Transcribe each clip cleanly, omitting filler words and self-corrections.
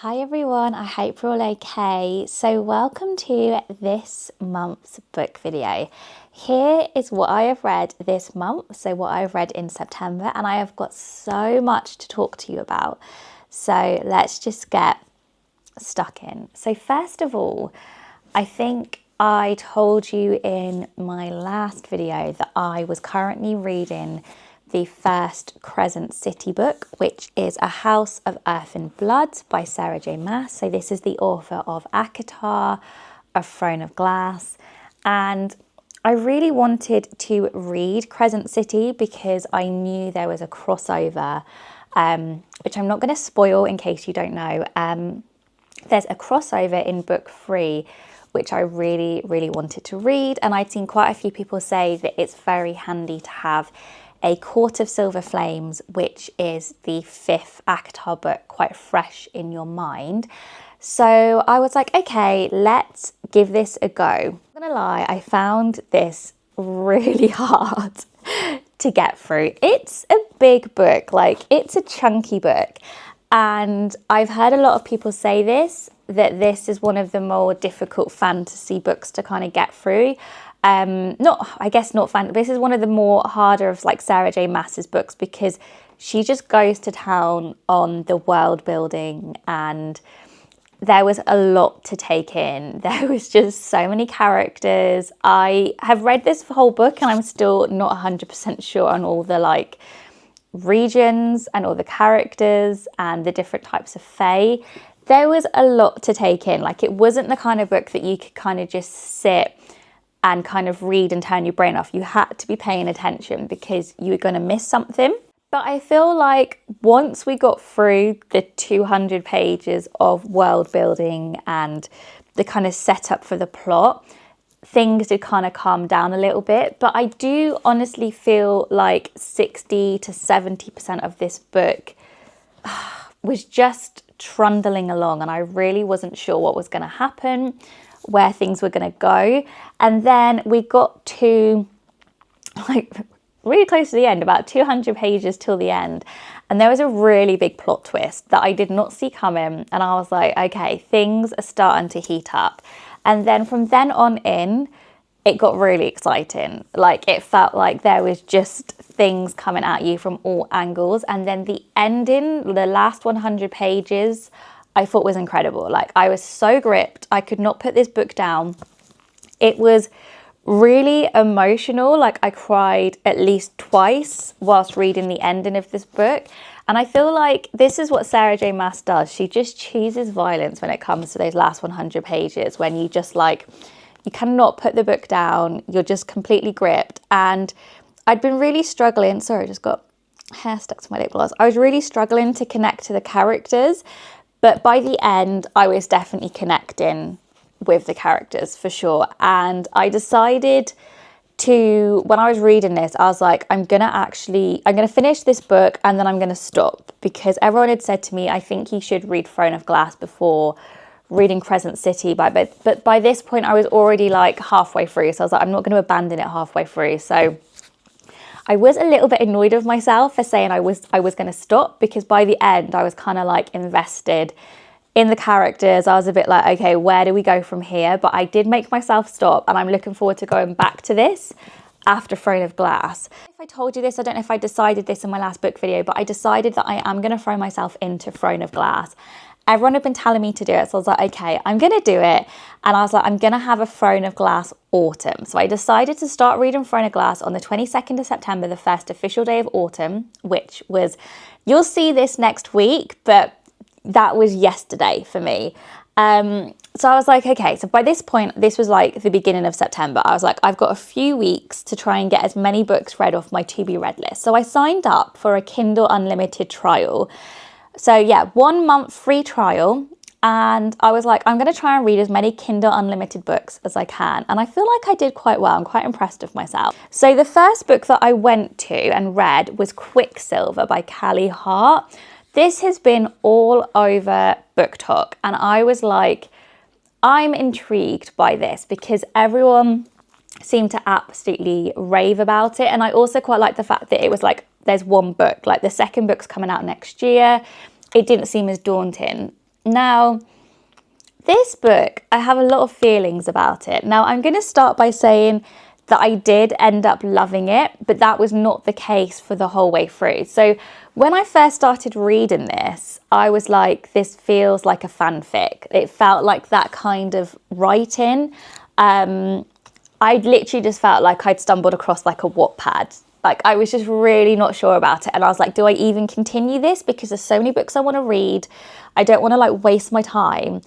Hi everyone, I hope you're all okay. So welcome to this month's book video. Here is what I have read this month, so what I've read in September, and I have got so much to talk to you about. So let's just get stuck in. So first of all, I think I told you in my last video that I was currently reading the first Crescent City book, which is A House of Earth and Blood by Sarah J. Maas. So this is the author of ACOTAR, A Throne of Glass. And I really wanted to read Crescent City because I knew there was a crossover, which I'm not going to spoil in case you don't know. There's a crossover in book 3, which I really, really wanted to read. And I'd seen quite a few people say that it's very handy to have a Court of Silver Flames, which is the 5th ACOTAR book, quite fresh in your mind. So I was like, okay, let's give this a go. I'm not gonna lie, I found this really hard to get through. It's a big book, like it's a chunky book. And I've heard a lot of people say that this is one of the more difficult fantasy books to kind of get through. This is one of the more harder of like Sarah J. Maas's books because she just goes to town on the world building, and there was a lot to take in. There was just so many characters. I have read this whole book and I'm still not 100% sure on all the like regions and all the characters and the different types of fae. There was a lot to take in. Like, it wasn't the kind of book that you could kind of just sit and kind of read and turn your brain off. You had to be paying attention because you were going to miss something. But I feel like once we got through the 200 pages of world building and the kind of setup for the plot, things did kind of calm down a little bit. But I do honestly feel like 60 to 70% of this book was just trundling along, and I really wasn't sure what was going to happen, where things were going to go. And then we got to like really close to the end, about 200 pages till the end, and there was a really big plot twist that I did not see coming, and I was like, okay, things are starting to heat up. And then from then on in, it got really exciting. Like, it felt like there was just things coming at you from all angles. And then the ending, the last 100 pages, I thought was incredible. Like, I was so gripped. I could not put this book down. It was really emotional. Like, I cried at least twice whilst reading the ending of this book. And I feel like this is what Sarah J. Maas does. She just chooses violence when it comes to those last 100 pages, when you just like, you cannot put the book down. You're just completely gripped. And I'd been really struggling. Sorry, I just got hair stuck to my lip gloss. I was really struggling to connect to the characters. But by the end, I was definitely connecting with the characters for sure. And I decided to, when I was reading this, I was like, I'm going to finish this book and then I'm going to stop, because everyone had said to me, I think you should read Throne of Glass before reading Crescent City. But by this point, I was already like halfway through. So I was like, I'm not going to abandon it halfway through. So I was a little bit annoyed with myself for saying I was going to stop, because by the end, I was kind of like invested in the characters. I was a bit like, okay, where do we go from here? But I did make myself stop, and I'm looking forward to going back to this after Throne of Glass. If I told you this, I don't know if I decided this in my last book video, but I decided that I am going to throw myself into Throne of Glass. Everyone had been telling me to do it, so I was like, okay, I'm going to do it. And I was like, I'm going to have a Throne of Glass autumn. So I decided to start reading Throne of Glass on the 22nd of September, the first official day of autumn, which was, you'll see this next week, but that was yesterday for me. So I was like, okay, so by this point, this was like the beginning of September. I was like, I've got a few weeks to try and get as many books read off my to be read list. So I signed up for a Kindle Unlimited trial. So yeah, 1 month free trial. And I was like, I'm going to try and read as many Kindle Unlimited books as I can. And I feel like I did quite well. I'm quite impressed with myself. So the first book that I went to and read was Quicksilver by Callie Hart. This has been all over Book Talk. And I was like, I'm intrigued by this because everyone seemed to absolutely rave about it. And I also quite like the fact that it was like, there's one book, like the second book's coming out next year. It didn't seem as daunting. Now, this book, I have a lot of feelings about it. Now, I'm going to start by saying that I did end up loving it, but that was not the case for the whole way through. So when I first started reading this, I was like, this feels like a fanfic. It felt like that kind of writing. I literally just felt like I'd stumbled across like a Wattpad. Like, I was just really not sure about it. And I was like, do I even continue this? Because there's so many books I want to read. I don't want to like waste my time.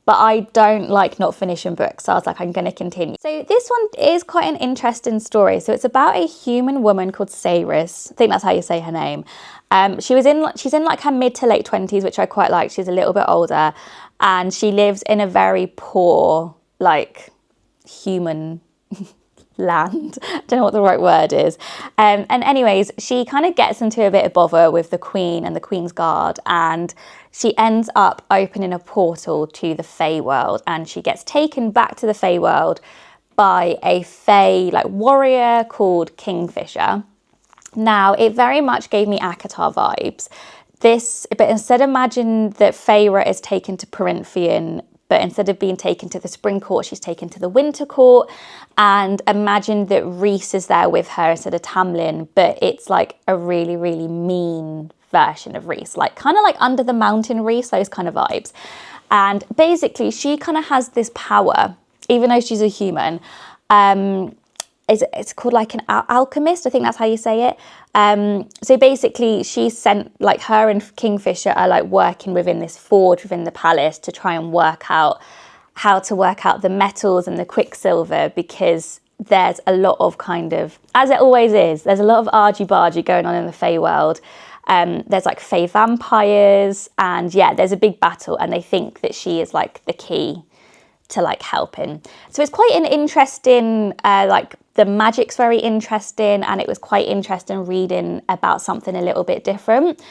But I don't like not finishing books. So I was like, I'm going to continue. So this one is quite an interesting story. So it's about a human woman called Cyrus. I think that's how you say her name. She's in like her mid to late 20s, which I quite like. She's a little bit older. And she lives in a very poor, like, human land. I don't know what the right word is. And anyways, she kind of gets into a bit of bother with the Queen and the Queen's Guard, and she ends up opening a portal to the Fae world, and she gets taken back to the Fae world by a Fae like warrior called Kingfisher. Now, it very much gave me ACOTAR vibes. But instead, imagine that Feyre is taken to Corinthian, but instead of being taken to the spring court, she's taken to the winter court. And imagine that Rhys is there with her instead of Tamlin, but it's like a really, really mean version of Rhys, like kind of like Under the Mountain Rhys, those kind of vibes. And basically, she kind of has this power, even though she's a human. It's called like an alchemist, I think that's how you say it. So basically, she's sent, like, her and Kingfisher are like working within this forge within the palace to try and work out how to work out the metals and the Quicksilver, because there's a lot of kind of, as it always is, there's a lot of argy-bargy going on in the Fae world. There's like Fae vampires, and yeah, there's a big battle, and they think that she is like the key to like helping. So it's quite an interesting, like the magic's very interesting, and it was quite interesting reading about something a little bit different.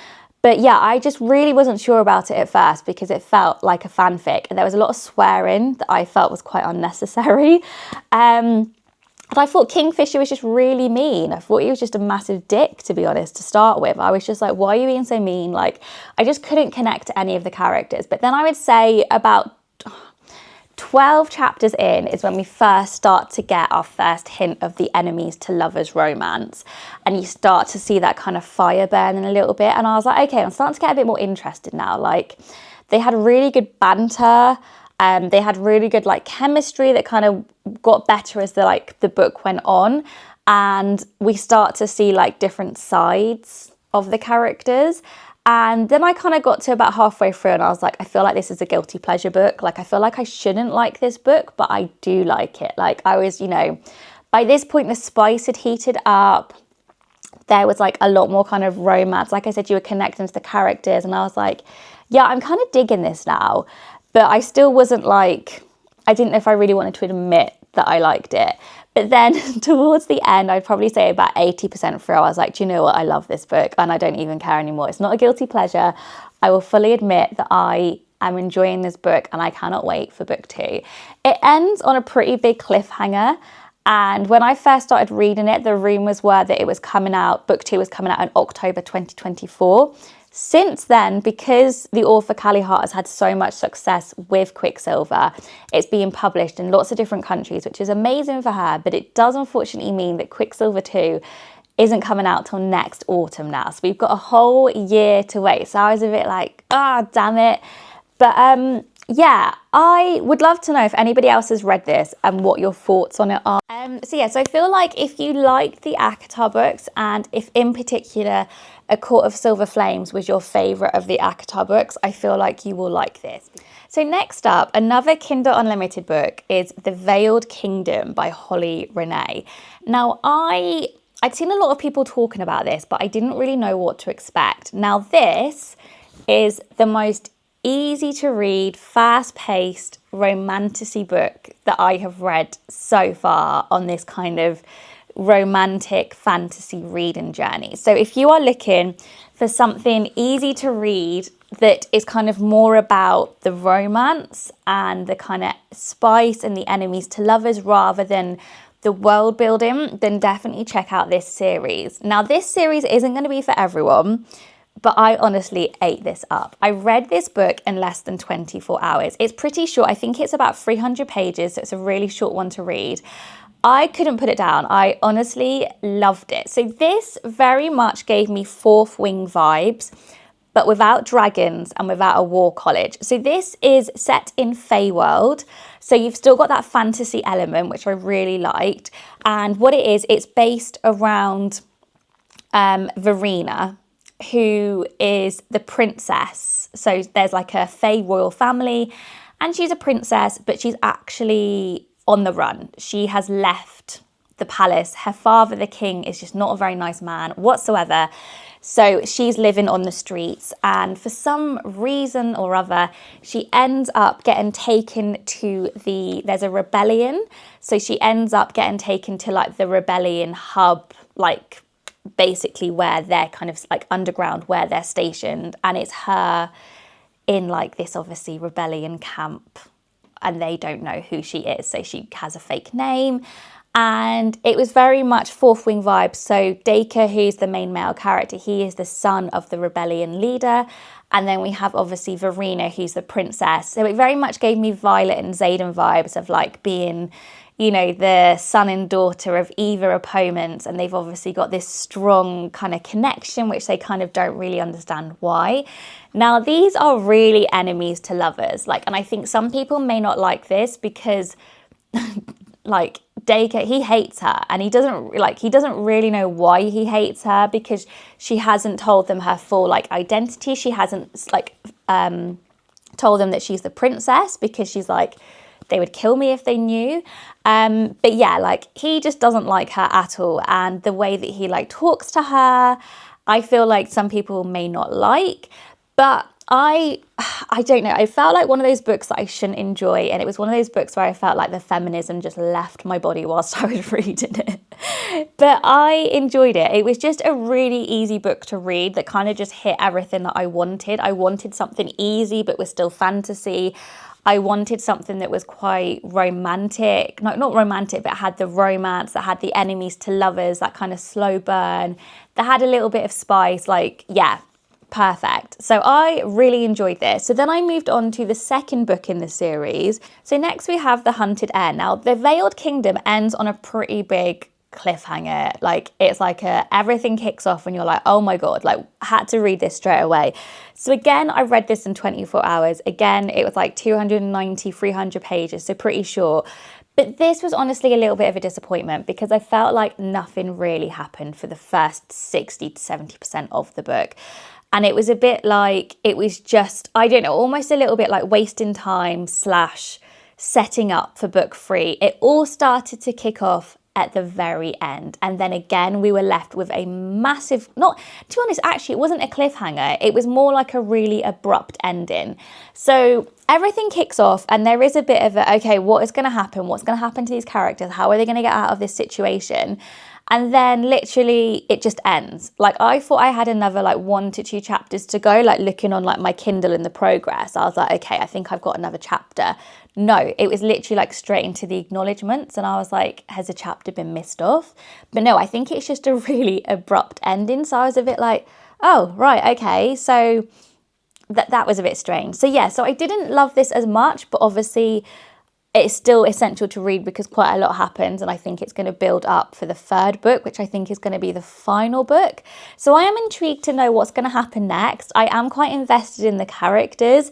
But yeah, I just really wasn't sure about it at first because it felt like a fanfic, and there was a lot of swearing that I felt was quite unnecessary. And I thought Kingfisher was just really mean. I thought he was just a massive dick, to be honest, to start with. I was just like, why are you being so mean? Like, I just couldn't connect to any of the characters. But then I would say about 12 chapters in is when we first start to get our first hint of the enemies to lovers romance, and you start to see that kind of fire burning a little bit, and I was like, okay, I'm starting to get a bit more interested now. Like, they had really good banter, they had really good like chemistry that kind of got better as the book went on, and we start to see like different sides of the characters. And then I kind of got to about halfway through and I was like, I feel like this is a guilty pleasure book. Like, I feel like I shouldn't like this book, but I do like it. Like, I was, you know, by this point, the spice had heated up. There was like a lot more kind of romance. Like I said, you were connecting to the characters, and I was like, yeah, I'm kind of digging this now. But I still wasn't like, I didn't know if I really wanted to admit that I liked it. But then towards the end, I'd probably say about 80% through, I was like, do you know what? I love this book and I don't even care anymore. It's not a guilty pleasure. I will fully admit that I am enjoying this book and I cannot wait for book 2. It ends on a pretty big cliffhanger. And when I first started reading it, the rumours were that it was coming out, book 2 was coming out in October 2024. Since then, because the author Callie Hart has had so much success with Quicksilver, it's being published in lots of different countries, which is amazing for her, but it does unfortunately mean that Quicksilver 2 isn't coming out till next autumn now. So we've got a whole year to wait. So I was a bit like, damn it. But yeah, I would love to know if anybody else has read this and what your thoughts on it are. So I feel like if you like the ACOTAR books, and if in particular A Court of Silver Flames was your favourite of the ACOTAR books, I feel like you will like this. So next up, another Kindle Unlimited book is The Veiled Kingdom by Holly Renee. Now, I'd seen a lot of people talking about this, but I didn't really know what to expect. Now, this is the most easy to read, fast-paced, romantasy book that I have read so far on this kind of romantic fantasy reading journey. So if you are looking for something easy to read that is kind of more about the romance and the kind of spice and the enemies to lovers rather than the world building, then definitely check out this series. Now, this series isn't going to be for everyone. but I honestly ate this up. I read this book in less than 24 hours. It's pretty short. I think it's about 300 pages, so it's a really short one to read. I couldn't put it down. I honestly loved it. So this very much gave me Fourth Wing vibes, but without dragons and without a war college. So this is set in Feywild. So you've still got that fantasy element, which I really liked. And what it is, it's based around Verena, who is the princess. So there's like a Fey royal family and she's a princess, but she's actually on the run. She has left the palace. Her father, the king, is just not a very nice man whatsoever. So she's living on the streets, and for some reason or other, she ends up getting taken to there's a rebellion. So she ends up getting taken to like the rebellion hub, like basically where they're kind of like underground, where they're stationed. And it's her in like this obviously rebellion camp, and they don't know who she is. So she has a fake name. And it was very much Fourth Wing vibes. So Dacre, who's the main male character, he is the son of the rebellion leader. And then we have obviously Verena, who's the princess. So it very much gave me Violet and Xaden vibes of like being, you know, the son and daughter of either opponents. And they've obviously got this strong kind of connection, which they kind of don't really understand why. Now, these are really enemies to lovers. Like, and I think some people may not like this because like Dacre, he hates her, and he doesn't really know why he hates her, because she hasn't told them her full like identity. She hasn't like told them that she's the princess, because she's like, they would kill me if they knew. But yeah, like he just doesn't like her at all, and the way that he like talks to her, I feel like some people may not like. But I don't know. I felt like one of those books that I shouldn't enjoy, and it was one of those books where I felt like the feminism just left my body whilst I was reading it. But I enjoyed it. It was just a really easy book to read that kind of just hit everything that I wanted. I wanted something easy but was still fantasy. I wanted something that was quite romantic. Not romantic, but had the romance, that had the enemies to lovers, that kind of slow burn, that had a little bit of spice. Like, yeah. Perfect. So I really enjoyed this. So then I moved on to the second book in the series. So next we have The Hunted Heir. Now, the Veiled Kingdom ends on a pretty big cliffhanger. Like, it's like everything kicks off and you're like, oh my God, like had to read this straight away. So again, I read this in 24 hours. Again, it was like 290, 300 pages, so pretty short. But this was honestly a little bit of a disappointment, because I felt like nothing really happened for the first 60 to 70% of the book. And it was a bit like, it was just, I don't know, almost a little bit like wasting time / setting up for book 3. It all started to kick off at the very end. And then again, we were left with a massive, not, to be honest, actually, it wasn't a cliffhanger. It was more like a really abrupt ending. So everything kicks off and there is a bit of a, okay, what is going to happen? What's going to happen to these characters? How are they going to get out of this situation? And then literally it just ends. Like, I thought I had another like 1 to 2 chapters to go, like looking on like my Kindle in the progress. I was like, okay, I think I've got another chapter. No, it was literally like straight into the acknowledgements. And I was like, has a chapter been missed off? But no, I think it's just a really abrupt ending. So I was a bit like, oh, right, okay. So that was a bit strange. So yeah, so I didn't love this as much, but obviously it's still essential to read because quite a lot happens, and I think it's going to build up for the third book, which I think is going to be the final book. So I am intrigued to know what's going to happen next. I am quite invested in the characters.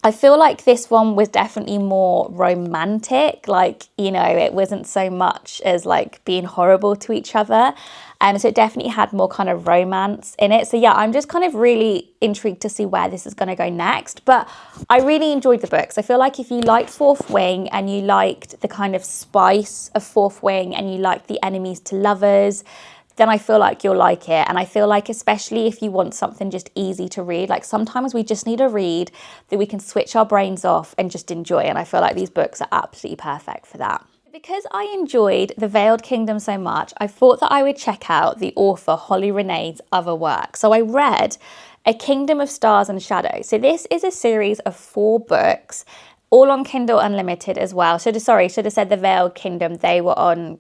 I feel like this one was definitely more romantic. Like, you know, it wasn't so much as like being horrible to each other. So it definitely had more kind of romance in it. So yeah, I'm just kind of really intrigued to see where this is going to go next. But I really enjoyed the books. I feel like if you liked Fourth Wing and you liked the kind of spice of Fourth Wing and you liked the enemies to lovers, then I feel like you'll like it. And I feel like especially if you want something just easy to read, like sometimes we just need a read that we can switch our brains off and just enjoy. And I feel like these books are absolutely perfect for that. Because I enjoyed The Veiled Kingdom so much, I thought that I would check out the author Holly Renee's other work. So I read A Kingdom of Stars and Shadows. So this is a series of 4 books, all on Kindle Unlimited as well. Should have said the Veiled Kingdom. They were on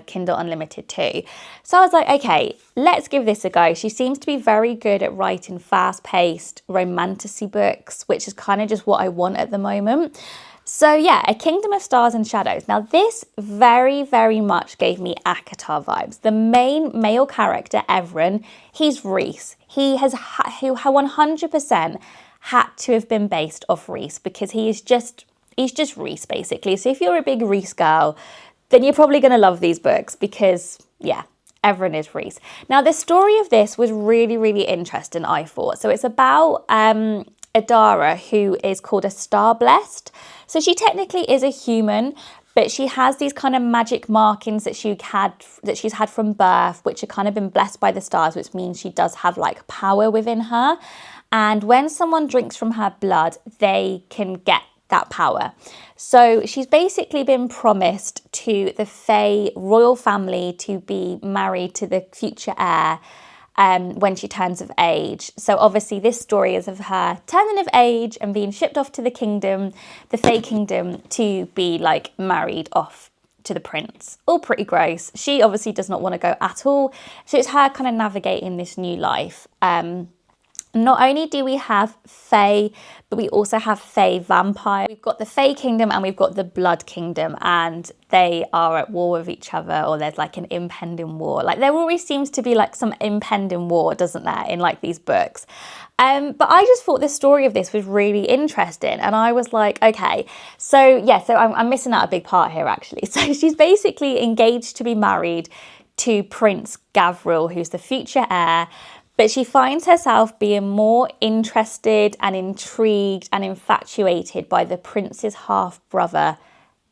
Kindle Unlimited too. So I was like, okay, let's give this a go. She seems to be very good at writing fast-paced romantasy books, which is kind of just what I want at the moment. So yeah, A Kingdom of Stars and Shadows. Now this very, very much gave me ACOTAR vibes. The main male character, Evren, he's Rhys. He 100% had to have been based off Rhys because he's just Rhys basically. So if you're a big Rhys girl, then you're probably going to love these books because yeah, Evren is Rhys. Now the story of this was really, really interesting, I thought. So it's about Adara, who is called a Star Blessed. So she technically is a human, but she has these kind of magic markings that she's had from birth, which have kind of been blessed by the stars, which means she does have like power within her. And when someone drinks from her blood, they can get that power. So she's basically been promised to the Fae royal family to be married to the future heir when she turns of age. So obviously this story is of her turning of age and being shipped off to the kingdom, the Fae kingdom, to be like married off to the prince. All pretty gross. She obviously does not want to go at all. So it's her kind of navigating this new life. Not only do we have Fae, but we also have Fae vampire. We've got the Fae kingdom and we've got the blood kingdom, and they are at war with each other, or there's like an impending war. Like there always seems to be like some impending war, doesn't there, in like these books. But I just thought the story of this was really interesting, and I was like, okay, so yeah, so I'm missing out a big part here actually. So she's basically engaged to be married to Prince Gavril, who's the future heir. But she finds herself being more interested and intrigued and infatuated by the prince's half-brother,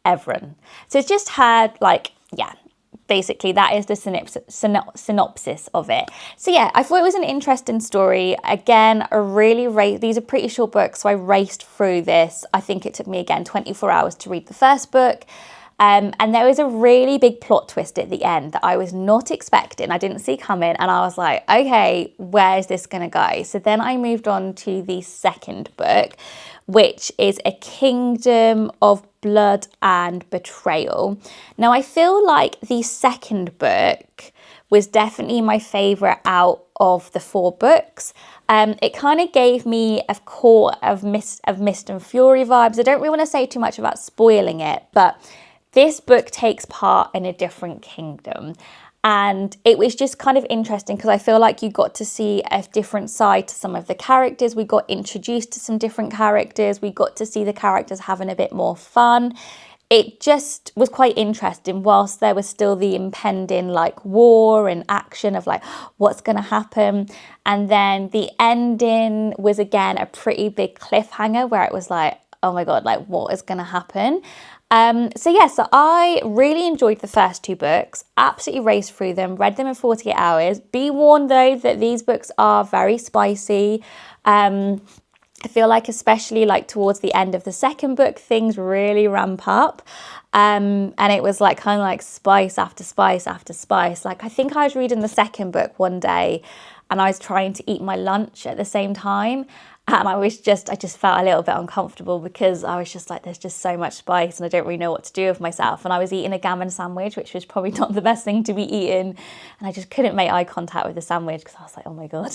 Evren. So it's just her, like, yeah, basically that is the synopsis of it. So yeah, I thought it was an interesting story. Again, these are pretty short books, so I raced through this. I think it took me, again, 24 hours to read the first book. And there was a really big plot twist at the end that I was not expecting. I didn't see coming, and I was like, okay, where's this going to go? So then I moved on to the second book, which is A Kingdom of Blood and Betrayal. Now, I feel like the second book was definitely my favourite out of the 4 books. It kind of gave me a core of Mist and Fury vibes. I don't really want to say too much about spoiling it, but this book takes part in a different kingdom, and it was just kind of interesting because I feel like you got to see a different side to some of the characters. We got introduced to some different characters. We got to see the characters having a bit more fun. It just was quite interesting, whilst there was still the impending like war and action of like what's going to happen. And then the ending was again a pretty big cliffhanger where it was like, oh my God, like what is going to happen? So I really enjoyed the first 2 books, absolutely raced through them, read them in 48 hours. Be warned though that these books are very spicy. I feel like especially like towards the end of the second book, things really ramp up. And it was like kind of like spice after spice after spice. Like I think I was reading the second book one day and I was trying to eat my lunch at the same time. And I just felt a little bit uncomfortable because I was just like, there's just so much spice and I don't really know what to do with myself. And I was eating a gammon sandwich, which was probably not the best thing to be eating. And I just couldn't make eye contact with the sandwich because I was like, oh my God,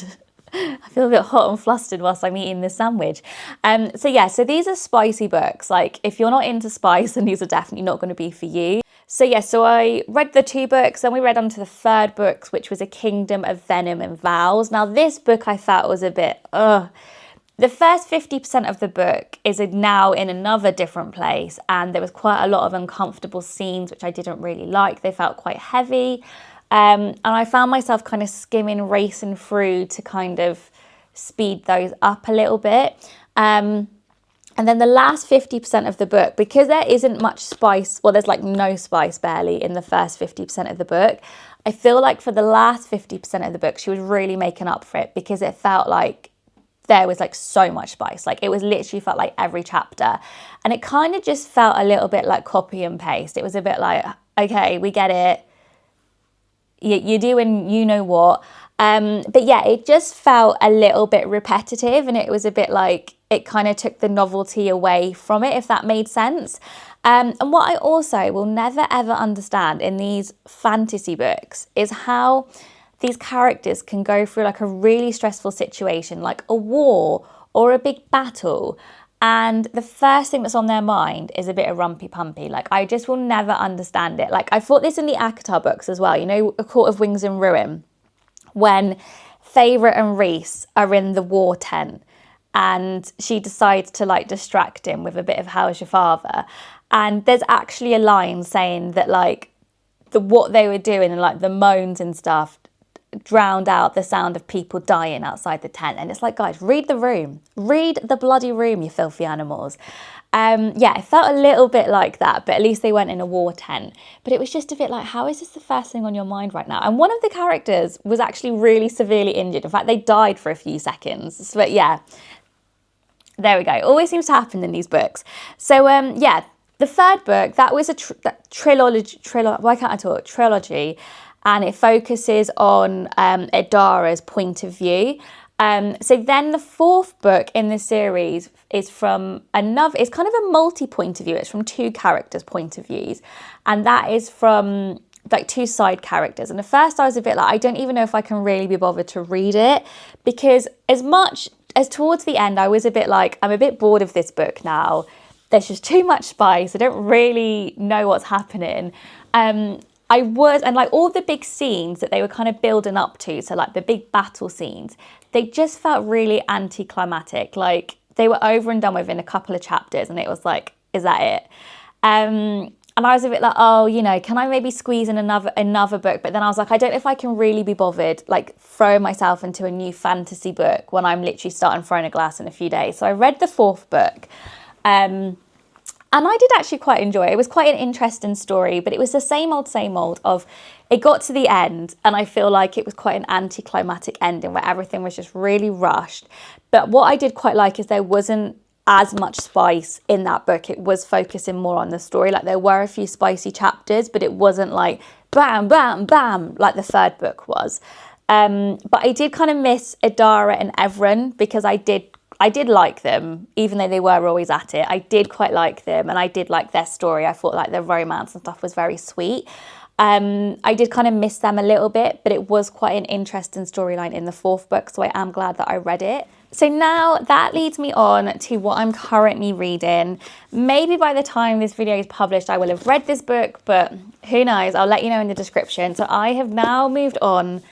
I feel a bit hot and flustered whilst I'm eating this sandwich. So these are spicy books. Like if you're not into spice, then these are definitely not going to be for you. So I read the 2 books, then we read on to the third book, which was A Kingdom of Venom and Vows. Now this book I felt was a bit, The first 50% of the book is now in another different place, and there was quite a lot of uncomfortable scenes which I didn't really like. They felt quite heavy, and I found myself kind of racing through to kind of speed those up a little bit. And then the last 50% of the book, because there isn't much spice, well, there's like no spice barely in the first 50% of the book. I feel like for the last 50% of the book, she was really making up for it because it felt like there was like so much spice. Like it was literally felt like every chapter, and it kind of just felt a little bit like copy and paste. It was a bit like, okay, we get it. You're doing you know what. But yeah, it just felt a little bit repetitive, and it was a bit like it kind of took the novelty away from it, if that made sense. And what I also will never ever understand in these fantasy books is how these characters can go through like a really stressful situation, like a war or a big battle, and the first thing that's on their mind is a bit of rumpy pumpy. Like, I just will never understand it. Like, I thought this in the ACOTAR books as well, you know, A Court of Wings and Ruin, when Favourite and Reese are in the war tent and she decides to like distract him with a bit of "How's your father?" And there's actually a line saying that like what they were doing and like the moans and stuff drowned out the sound of people dying outside the tent. And it's like, guys, read the room. Read the bloody room, you filthy animals. Yeah, it felt a little bit like that, but at least they went in a war tent. But it was just a bit like, how is this the first thing on your mind right now? And one of the characters was actually really severely injured. In fact, they died for a few seconds. But yeah, there we go. Always seems to happen in these books. So yeah, the third book, that was a trilogy, and it focuses on Adara's point of view. So then the fourth book in the series is from another, it's kind of a multi-point of view. It's from two characters' point of views. And that is from like two side characters. And at first I was a bit like, I don't even know if I can really be bothered to read it, because as much as towards the end, I was a bit like, I'm a bit bored of this book now. There's just too much spice. I don't really know what's happening. I would, and like all the big scenes that they were kind of building up to, so like the big battle scenes, they just felt really anticlimactic. Like they were over and done with in a couple of chapters, and it was like, is that it? And I was a bit like, oh, you know, can I maybe squeeze in another book? But then I was like, I don't know if I can really be bothered, like throwing myself into a new fantasy book when I'm literally starting Throne of Glass in a few days. So I read the fourth book. And I did actually quite enjoy it. It was quite an interesting story, but it was the same old of, it got to the end and I feel like it was quite an anticlimactic ending where everything was just really rushed. But what I did quite like is there wasn't as much spice in that book. It was focusing more on the story. Like there were a few spicy chapters, but it wasn't like bam, bam, bam, like the third book was. But I did kind of miss Adara and Evren, because I did like them, even though they were always at it. I did quite like them, and I did like their story. I thought like their romance and stuff was very sweet. I did kind of miss them a little bit, but it was quite an interesting storyline in the fourth book, so I am glad that I read it. So now that leads me on to what I'm currently reading. Maybe by the time this video is published, I will have read this book, but who knows? I'll let you know in the description. So I have now moved on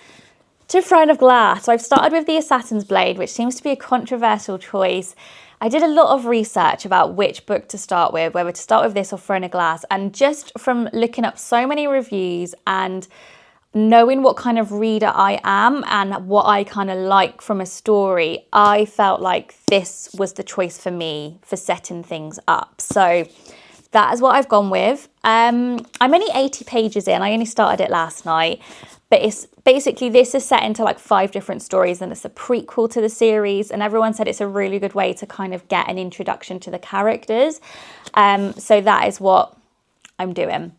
to Throne of Glass. So I've started with The Assassin's Blade, which seems to be a controversial choice. I did a lot of research about which book to start with, whether to start with this or Throne of Glass. And just from looking up so many reviews and knowing what kind of reader I am and what I kind of like from a story, I felt like this was the choice for me for setting things up. So that is what I've gone with. I'm only 80 pages in. I only started it last night. But it's basically, this is set into like 5 different stories, and it's a prequel to the series. And everyone said it's a really good way to kind of get an introduction to the characters. So that is what I'm doing.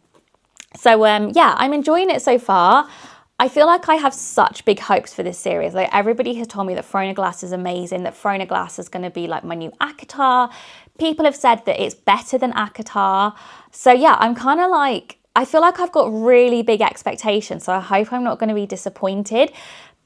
So yeah, I'm enjoying it so far. I feel like I have such big hopes for this series. Like everybody has told me that Throne of Glass is amazing, that Throne of Glass is going to be like my new ACOTAR. People have said that it's better than ACOTAR. So yeah, I'm kind of like, I feel like I've got really big expectations, so I hope I'm not going to be disappointed.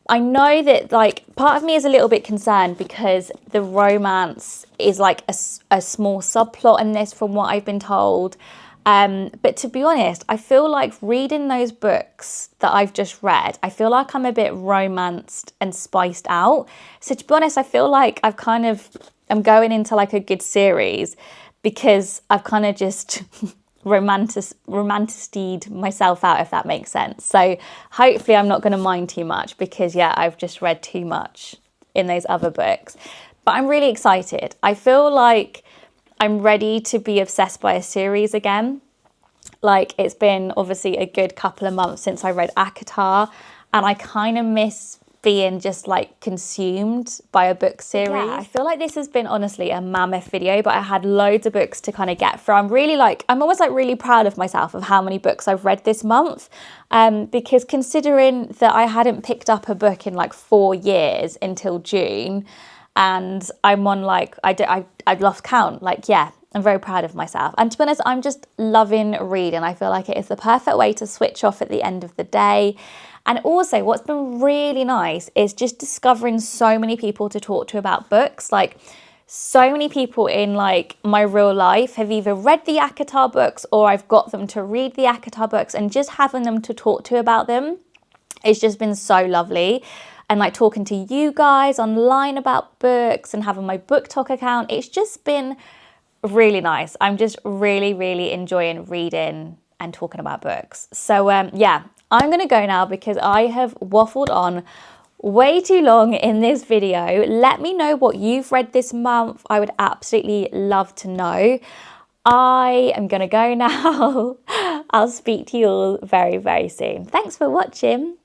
I know that like part of me is a little bit concerned because the romance is like a small subplot in this from what I've been told. But to be honest, I feel like reading those books that I've just read, I feel like I'm a bit romanced and spiced out. So to be honest, I feel like I'm going into like a good series because I've kind of just romanticized myself out, if that makes sense. So hopefully I'm not going to mind too much because yeah, I've just read too much in those other books. But I'm really excited. I feel like I'm ready to be obsessed by a series again. Like it's been obviously a good couple of months since I read ACOTAR, and I kind of miss being just like consumed by a book series. Yeah, I feel like this has been honestly a mammoth video, but I had loads of books to kind of get through. I'm almost like really proud of myself of how many books I've read this month, because considering that I hadn't picked up a book in like 4 years until June, and I'm on like, I've lost count. Like, yeah, I'm very proud of myself. And to be honest, I'm just loving reading. I feel like it is the perfect way to switch off at the end of the day. And also what's been really nice is just discovering so many people to talk to about books. Like, so many people in like my real life have either read the ACOTAR books or I've got them to read the ACOTAR books, and just having them to talk to about them, it's just been so lovely. And like talking to you guys online about books and having my book talk account, it's just been really nice. I'm just really, really enjoying reading and talking about books. So yeah, I'm gonna go now because I have waffled on way too long in this video. Let me know what you've read this month. I would absolutely love to know. I am gonna go now. I'll speak to you all very, very soon. Thanks for watching.